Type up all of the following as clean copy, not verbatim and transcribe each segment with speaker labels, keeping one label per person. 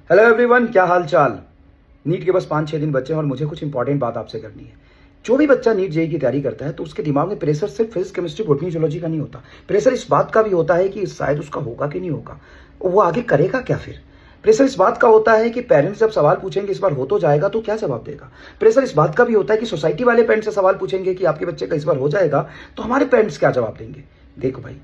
Speaker 1: Hello everyone, क्या हाल चाल। NEET के बस 5-6 दिन बचे हैं और मुझे कुछ इंपॉर्टेंट बात आपसे करनी है। जो भी बच्चा नीट जेईई की तैयारी करता है तो उसके दिमाग में प्रेशर सिर्फ फिजिक्स केमिस्ट्री बॉटनी जूलॉजी का नहीं होता। प्रेशर इस बात का भी होता है कि शायद उसका होगा कि नहीं होगा, वो आगे करेगा क्या। फिर प्रेशर इस बात का होता है कि पेरेंट्स जब सवाल पूछेंगे इस बार हो तो जाएगा तो क्या जवाब देगा। प्रेशर इस बात का भी होता है कि सोसाइटी वाले पेरेंट्स से सवाल पूछेंगे कि आपके बच्चे का इस बार हो जाएगा तो हमारे पेरेंट्स क्या जवाब देंगे। देखो भाई,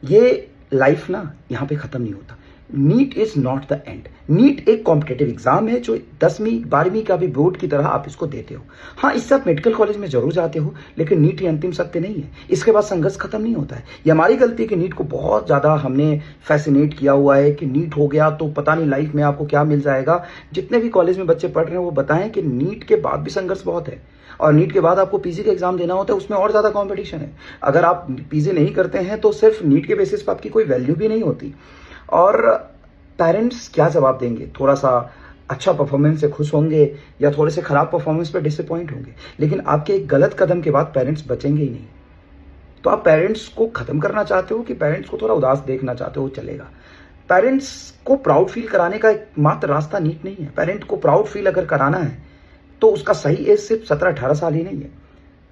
Speaker 1: ये लाइफ ना यहाँ पे खत्म नहीं होता। NEET is not the end. NEET एक कॉम्पिटेटिव एग्जाम है जो 10वीं 12वीं का भी बोर्ड की तरह आप इसको देते हो। हाँ, इससे आप मेडिकल कॉलेज में जरूर जाते हो, लेकिन नीट ही अंतिम सत्य नहीं है। इसके बाद संघर्ष खत्म नहीं होता है। ये हमारी गलती है कि नीट को बहुत ज्यादा हमने फैसिनेट किया हुआ है कि नीट हो गया तो पता नहीं लाइफ में आपको क्या मिल जाएगा। जितने भी कॉलेज में बच्चे पढ़ रहे हैं वो बताएं कि नीट के बाद भी संघर्ष बहुत है और नीट के बाद आपको पीजी का एग्जाम देना होता है, उसमें और ज्यादा कंपटीशन है। अगर आप पीजी नहीं करते हैं तो सिर्फ नीट के बेसिस पर आपकी कोई वैल्यू भी नहीं होती। और पेरेंट्स क्या जवाब देंगे, थोड़ा सा अच्छा परफॉर्मेंस से खुश होंगे या थोड़े से खराब परफॉर्मेंस पे डिसअपॉइंट होंगे, लेकिन आपके एक गलत कदम के बाद पेरेंट्स बचेंगे ही नहीं। तो आप पेरेंट्स को खत्म करना चाहते हो कि पेरेंट्स को थोड़ा उदास देखना चाहते हो, चलेगा। पेरेंट्स को प्राउड फील कराने का एकमात्र रास्ता नीट नहीं है। पेरेंट को प्राउड फील अगर कराना है तो उसका सही एज सिर्फ 17-18 साल ही नहीं है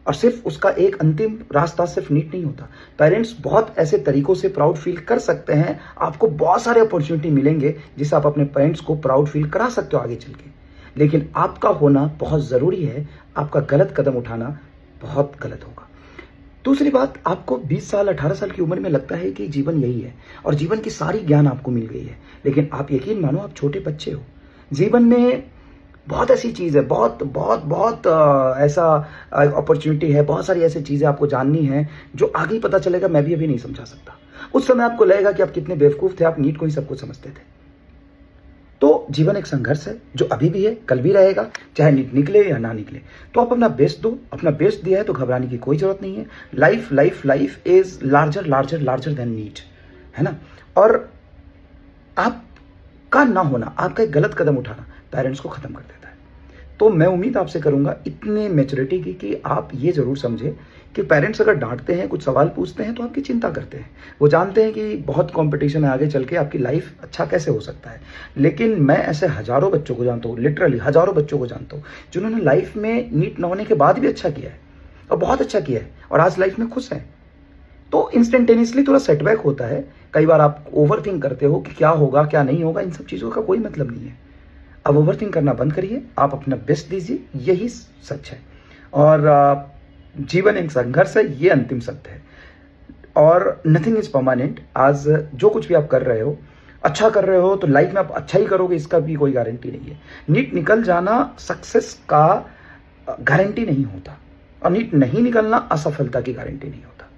Speaker 1: और सिर्फ उसका एक अंतिम रास्ता सिर्फ नीट नहीं होता। पेरेंट्स बहुत ऐसे तरीकों से प्राउड फील कर सकते हैं। आपको बहुत सारे अपॉर्चुनिटी मिलेंगे जिससे आप अपने पेरेंट्स को प्राउड फील करा सकते हो आगे चल के, लेकिन आपका होना बहुत जरूरी है। आपका गलत कदम उठाना बहुत गलत होगा। दूसरी बात, आपको 20 साल 18 साल की उम्र में लगता है कि जीवन यही है और जीवन की सारी ज्ञान आपको मिल गई है, लेकिन आप यकीन मानो आप छोटे बच्चे हो। जीवन में बहुत ऐसी चीज है, बहुत बहुत बहुत ऐसा अपॉर्चुनिटी है, बहुत सारी ऐसी चीजें आपको जाननी है जो आगे ही पता चलेगा। मैं भी अभी नहीं समझा सकता। उस समय आपको लगेगा कि आप कितने बेवकूफ थे, आप नीट को ही सब कुछ समझते थे। तो जीवन एक संघर्ष है जो अभी भी है, कल भी रहेगा, चाहे नीट निकले या ना निकले। तो आप अपना बेस्ट दो। अपना बेस्ट दिया है तो घबराने की कोई जरूरत नहीं है। Life life life is larger larger larger than NEET, है ना। और आपका ना होना, आपका एक गलत कदम उठाना पेरेंट्स को खत्म कर देता है। तो मैं उम्मीद आपसे करूंगा इतने मैच्योरिटी की कि आप ये जरूर समझे कि पेरेंट्स अगर डांटते हैं, कुछ सवाल पूछते हैं तो आपकी चिंता करते हैं। वो जानते हैं कि बहुत कंपटीशन है, आगे चल के आपकी लाइफ अच्छा कैसे हो सकता है। लेकिन मैं ऐसे हजारों बच्चों को जानता हूँ, लिटरली हजारों बच्चों को जानता हूँ जिन्होंने लाइफ में नीट न होने के बाद भी अच्छा किया है और बहुत अच्छा किया है और आज लाइफ में खुश है। तो इंस्टेंटेनियसली थोड़ा सेटबैक होता है। कई बार आप ओवर थिंक करते हो कि क्या होगा क्या नहीं होगा, इन सब चीज़ों का कोई मतलब नहीं है। अब ओवरथिंक करना बंद करिए, आप अपना बेस्ट दीजिए, यही सच है। और जीवन एक संघर्ष है, ये अंतिम सत्य है। और नथिंग इज परमानेंट। आज जो कुछ भी आप कर रहे हो, अच्छा कर रहे हो तो लाइफ में आप अच्छा ही करोगे, इसका भी कोई गारंटी नहीं है। नीट निकल जाना सक्सेस का गारंटी नहीं होता और नीट नहीं निकलना असफलता की गारंटी नहीं होता।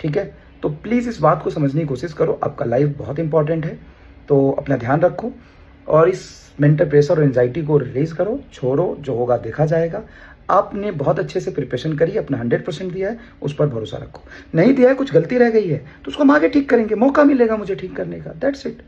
Speaker 1: ठीक है, तो प्लीज इस बात को समझने की कोशिश करो। आपका लाइफ बहुत इंपॉर्टेंट है, तो अपना ध्यान रखो और इस मेंटल प्रेशर और एंजाइटी को रिलीज करो, छोड़ो। जो होगा देखा जाएगा। आपने बहुत अच्छे से प्रिपरेशन करी, अपना 100% दिया है, उस पर भरोसा रखो। नहीं दिया है, कुछ गलती रह गई है तो उसको हम आगे ठीक करेंगे, मौका मिलेगा मुझे ठीक करने का। That's it.